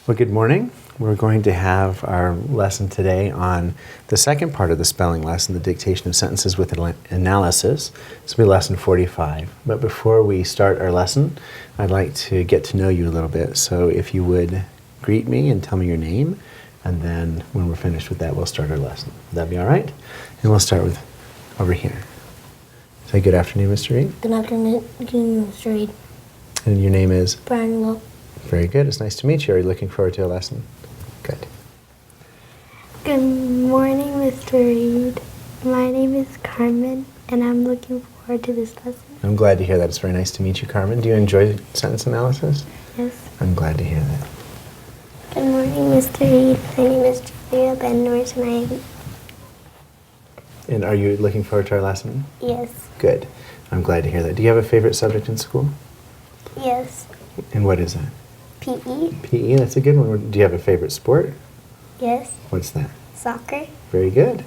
Well, good morning. We're going to have our lesson today on the second part of the spelling lesson, the dictation of sentences with analysis. This will be lesson 45. But before we start our lesson, I'd like to get to know you a little bit. So if you would greet me and tell me your name, and then when we're finished with that, we'll start our lesson. Would that be all right? And we'll start with over here. Say good afternoon, Mr. Reed. Good afternoon, Mr. Reed. And your name is? Brian Lowe. Very good. It's nice to meet you. Are you looking forward to a lesson? Good. Good morning, Mr. Reed. My name is Carmen, and I'm looking forward to this lesson. I'm glad to hear that. It's very nice to meet you, Carmen. Do you enjoy sentence analysis? Yes. I'm glad to hear that. Good morning, Mr. Reed. My name is Julia Benwich, and And are you looking forward to our lesson? Yes. Good. I'm glad to hear that. Do you have a favorite subject in school? Yes. And what is that? PE. PE, that's a good one. Do you have a favorite sport? Yes. What's that? Soccer. Very good.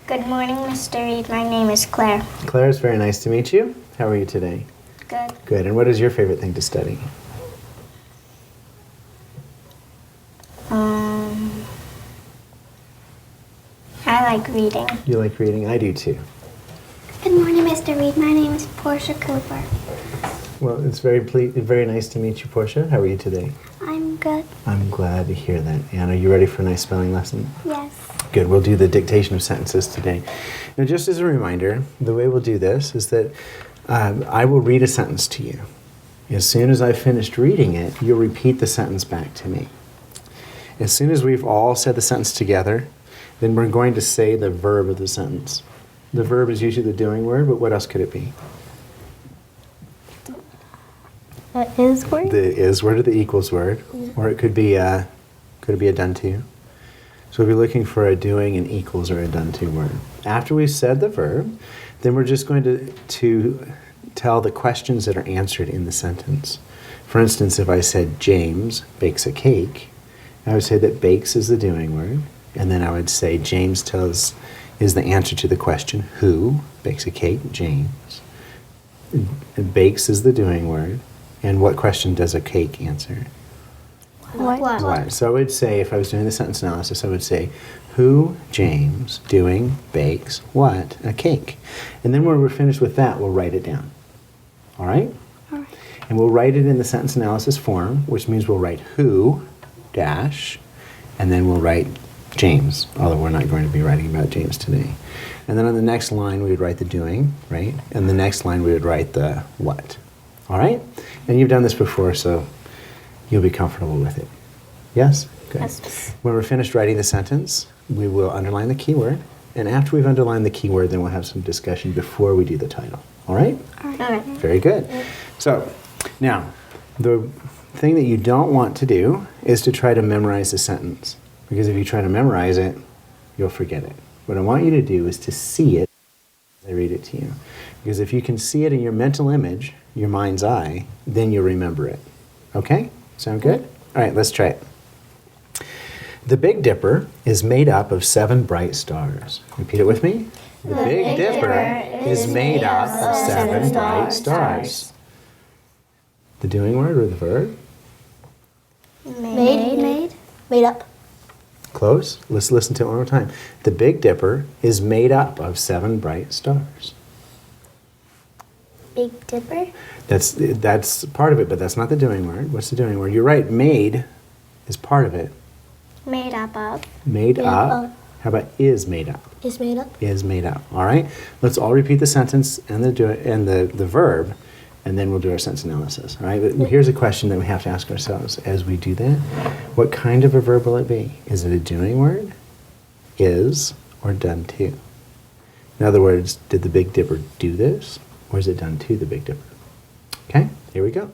Good morning, Mr. Reed. My name is Claire. Claire, it's very nice to meet you. How are you today? Good. Good. And what is your favorite thing to study? I like reading. You like reading? I do too. Good morning, Mr. Reed. My name is Portia Cooper. Well, it's very nice to meet you, Portia. How are you today? I'm good. I'm glad to hear that. And are you ready for a nice spelling lesson? Yes. Good. We'll do the dictation of sentences today. Now, just as a reminder, the way we'll do this is that I will read a sentence to you. As soon as I've finished reading it, you'll repeat the sentence back to me. As soon as we've all said the sentence together, then we're going to say the verb of the sentence. The verb is usually the doing word, but what else could it be? The is word? The is word or the equals word, or it could be a done to. So we'll be looking for a doing, an equals, or a done to word. After we've said the verb, then we're just going to tell the questions that are answered in the sentence. For instance, if I said James bakes a cake, I would say that bakes is the doing word, and then I would say James is the answer to the question, who bakes a cake? James. Bakes is the doing word. And what question does a cake answer? What? So I would say, if I was doing the sentence analysis, I would say, who, James, doing, bakes, what? A cake. And then when we're finished with that, we'll write it down. All right? All right. And we'll write it in the sentence analysis form, which means we'll write who, dash, and then we'll write James, although we're not going to be writing about James today. And then on the next line, we would write the doing, right? And the next line, we would write the what. All right? And you've done this before, so you'll be comfortable with it. Yes? Good. Yes. When we're finished writing the sentence, we will underline the keyword. And after we've underlined the keyword, then we'll have some discussion before we do the title. All right? All right. Very good. So, now, the thing that you don't want to do is to try to memorize the sentence. Because if you try to memorize it, you'll forget it. What I want you to do is to see it as I read it to you. Because if you can see it in your mental image, your mind's eye, then you'll remember it. Okay? Sound good? All right, let's try it. The Big Dipper is made up of 7 bright stars. Repeat it with me. The Big Dipper is made up of 7 bright stars. The doing word or the verb? Made up. Close. Let's listen to it one more time. The Big Dipper is made up of 7 bright stars. Big Dipper. That's part of it, but that's not the doing word. What's the doing word? You're right. Made is part of it. Made up of. Made Made up. up. How about is made up? Is made up. Is made up. All right. Let's all repeat the sentence and the verb, and then we'll do our sentence analysis. All right. But here's a question that we have to ask ourselves as we do that. What kind of a verb will it be? Is it a doing word, is, or done to? In other words, did the Big Dipper do this, or is it done to the Big Dipper? Okay. Here we go.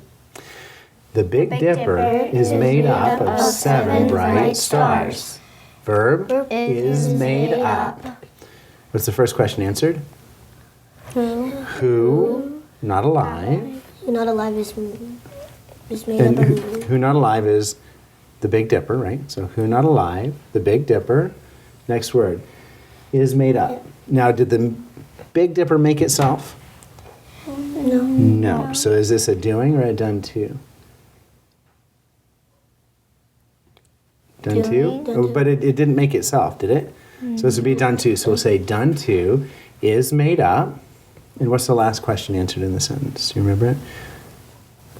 The Big Dipper is made up of 7 bright stars. Verb is made up. What's the first question answered? Who, not alive. Who not alive is made And up of. who not alive is the Big Dipper, right? So who not alive, the Big Dipper. Next word is made up. Now, did the Big Dipper make itself? No. No. So is this a doing or a done to? Done to? Oh, but it didn't make itself, did it? So this would be done to. So we'll say done to is made up. And what's the last question answered in the sentence? Do you remember it?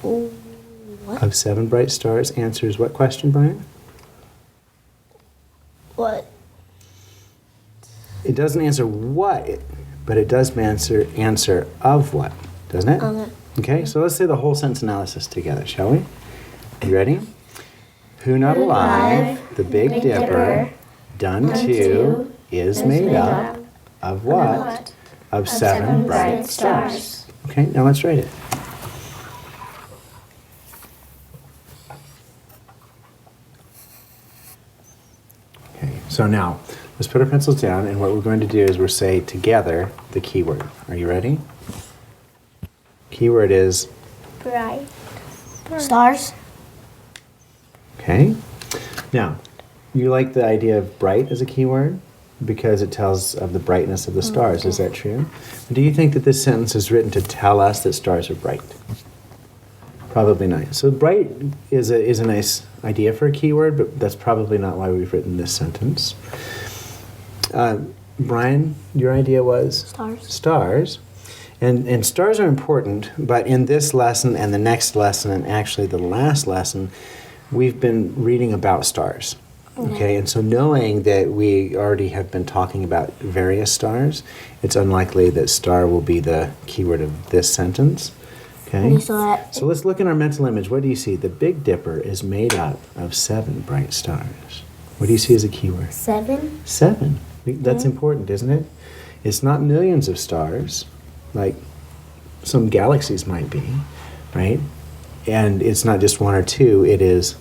What? Of 7 bright stars answers what question, Brian? What? It doesn't answer what, but it does answer of what, doesn't it? Okay. Okay, so let's say the whole sentence analysis together, shall we? You ready? Who not alive, the Big Dipper, done to, is made up of what? Of 7 bright stars. Okay, now let's write it. Okay, so now let's put our pencils down, and what we're going to do is we'll say together the keyword. Are you ready? Keyword is Bright. Stars. okay. Now, you like the idea of bright as a keyword because it tells of the brightness of the stars. Is that true? Do you think that this sentence is written to tell us that stars are bright? Probably not. So bright is a nice idea for a keyword, but that's probably not why we've written this sentence. Brian, your idea was? Stars. Stars. And stars are important, but in this lesson and the next lesson, and actually the last lesson, we've been reading about stars. Okay, and so knowing that we already have been talking about various stars, it's unlikely that star will be the keyword of this sentence. Okay, so let's look in our mental image. What do you see? The Big Dipper is made up of 7 bright stars. What do you see as a keyword? 7. 7. That's important, isn't it? It's not millions of stars, like some galaxies might be, right? And it's not just 1 or 2, it is,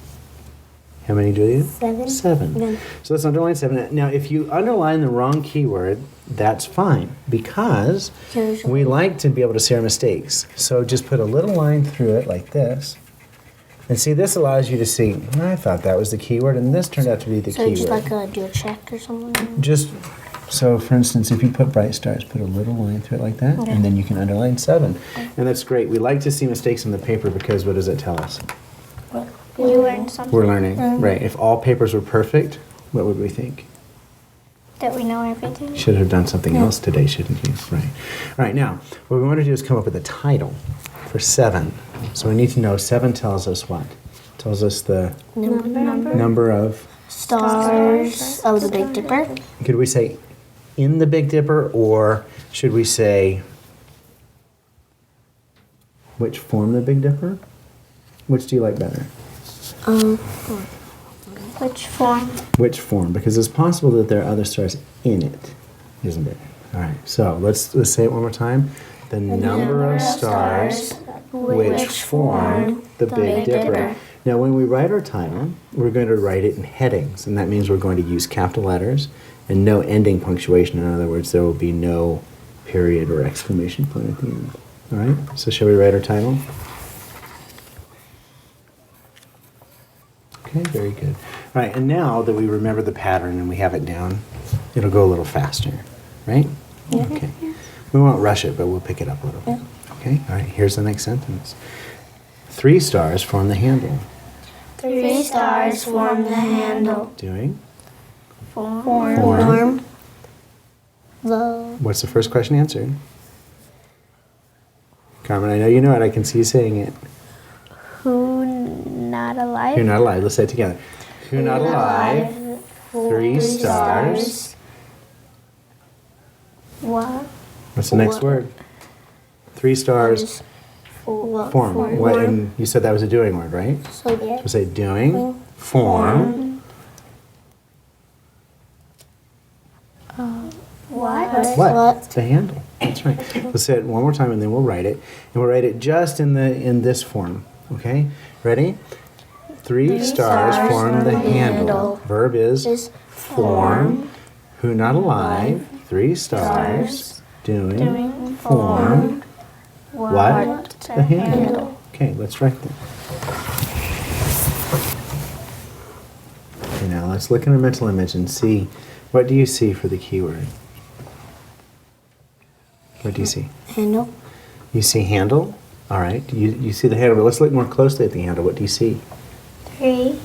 how many, Julia? 7. 7. Yeah. So let's underline 7. Now, if you underline the wrong keyword, that's fine, because we like to be able to see our mistakes. So just put a little line through it like this. And see, this allows you to see, I thought that was the keyword, and this turned out to be the keyword. So just like do a check or something? Just, so for instance, if you put bright stars, put a little line through it like that, and then you can underline 7. And that's great. We like to see mistakes in the paper because what does it tell us? You learned something. We're learning, right. If all papers were perfect, what would we think? That we know everything. Should have done something else today, shouldn't you? Right. All right, now, what we want to do is come up with a title for 7. So we need to know 7 tells us what? Tells us the number of Stars of the Big Dipper. Could we say in the Big Dipper, or should we say which form the Big Dipper? Which do you like better? Which form? Which form? Because it's possible that there are other stars in it, isn't it? All right, so let's say it one more time. The number of stars which form the Big Dipper. Now, when we write our title, we're going to write it in headings, and that means we're going to use capital letters and no ending punctuation. In other words, there will be no period or exclamation point at the end. All right, so shall we write our title? Okay, very good. All right, and now that we remember the pattern and we have it down, it'll go a little faster, right? Yeah. Okay. We won't rush it, but we'll pick it up a little bit. Okay, all right, here's the next sentence. 3 stars form the handle. 3 stars form the handle. Doing? Form. What's the first question answered? Carmen, I know you know it. I can see you saying it. Who not alive? Who not alive? Let's say it together. Who not alive? 3 stars. What? What's the next word? 3 stars form. What? And you said that was a doing word, right? So So say doing, form. What? The handle. That's right. Let's say it one more time and then we'll write it. And we'll write it just in this form. Okay? Ready? 3 stars form the handle. Verb is form. Who not alive? 3 stars. Doing, form. What? The handle. Okay, let's write them. Okay, now let's look in our mental image and see, what do you see for the keyword? What do you see? handle. You see handle? All right. You see the handle, but let's look more closely at the handle. What do you see? 3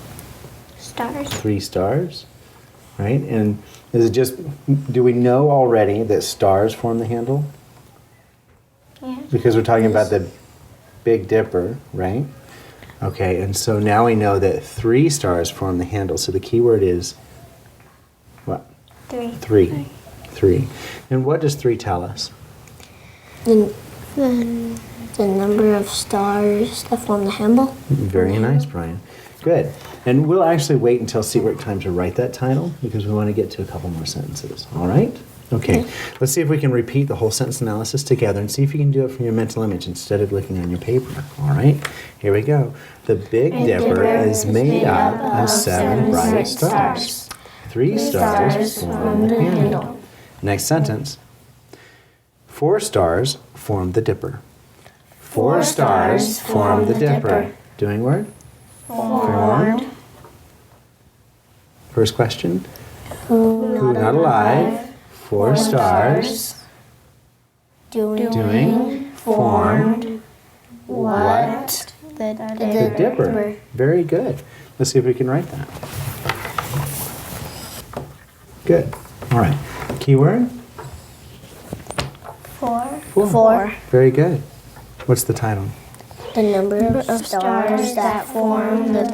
stars. 3 stars, right? And is it just, do we know already that stars form the handle? Yeah. Because we're talking about the Big Dipper, right? Okay, and so now we know that 3 stars form the handle. So the key word is what? 3. 3. 3. And what does 3 tell us? The number of stars that form the handle. Very nice, Brian. Good. And we'll actually wait until seatwork time to write that title because we want to get to a couple more sentences. All right? Okay. Let's see if we can repeat the whole sentence analysis together and see if you can do it from your mental image instead of looking on your paper. All right? Here we go. The Big Dipper is made up of 7 bright stars. 3 stars form the handle. Next sentence. 4 stars form the Dipper. 4 stars form the Dipper. Doing word? Formed. First question. Who not alive? 4 stars. Doing. Formed. What? The Dipper. Very good. Let's see if we can write that. Good. All right. Keyword? 4. 4. Very good. What's the title? The number of stars that form the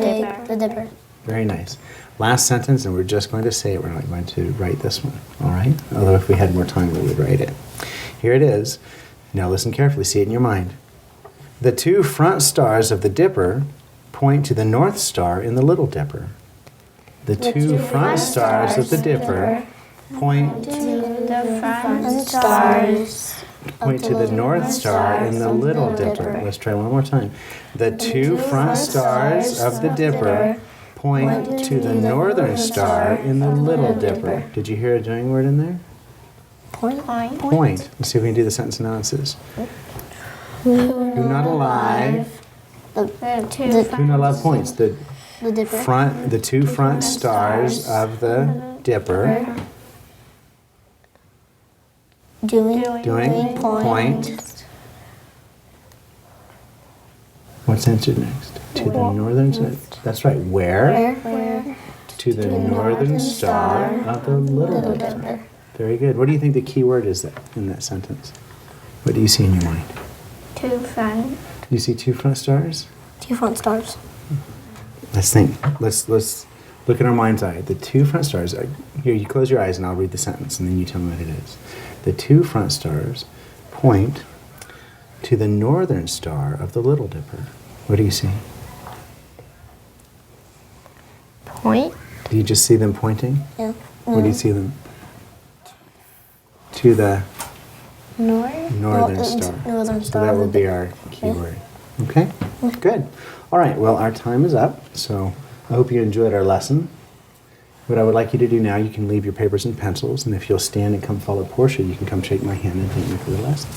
Dipper. Very nice. Last sentence, and we're just going to say it. We're not going to write this one. All right? Although if we had more time, we would write it. Here it is. Now listen carefully. See it in your mind. The 2 front stars of the Dipper point to the North Star in the Little Dipper. The 2 front stars of the Dipper point To the front Stars. point to the North Star in the Little Dipper. Let's try one more time. The 2 front stars of the Dipper point to the Northern Star in the Little Dipper. Did you hear a doing word in there? Point. Point. Let's see if we can do the sentence analysis. Who not alive? Who not alive points. The Dipper. the 2 front stars of the Dipper Doing. point. What's answered next? To the northern side. That's right. Where? To the northern star of the Little Dipper. Very good. What do you think the key word is in that sentence? What do you see in your mind? 2 front. You see 2 front stars? 2 front stars. Let's think. Let's look at our mind's eye. The 2 front stars. Here, you close your eyes and I'll read the sentence and then you tell me what it is. The 2 front stars point to the northern star of the Little Dipper. What do you see? Point. Do you just see them pointing? Yeah. Where do you see them? To the northern Northern star. Northern So star that of will the be our key word. Okay? Good. All right. Well, our time is up. So I hope you enjoyed our lesson. What I would like you to do now, you can leave your papers and pencils. And if you'll stand and come follow Portia, you can come shake my hand and thank me for the lesson.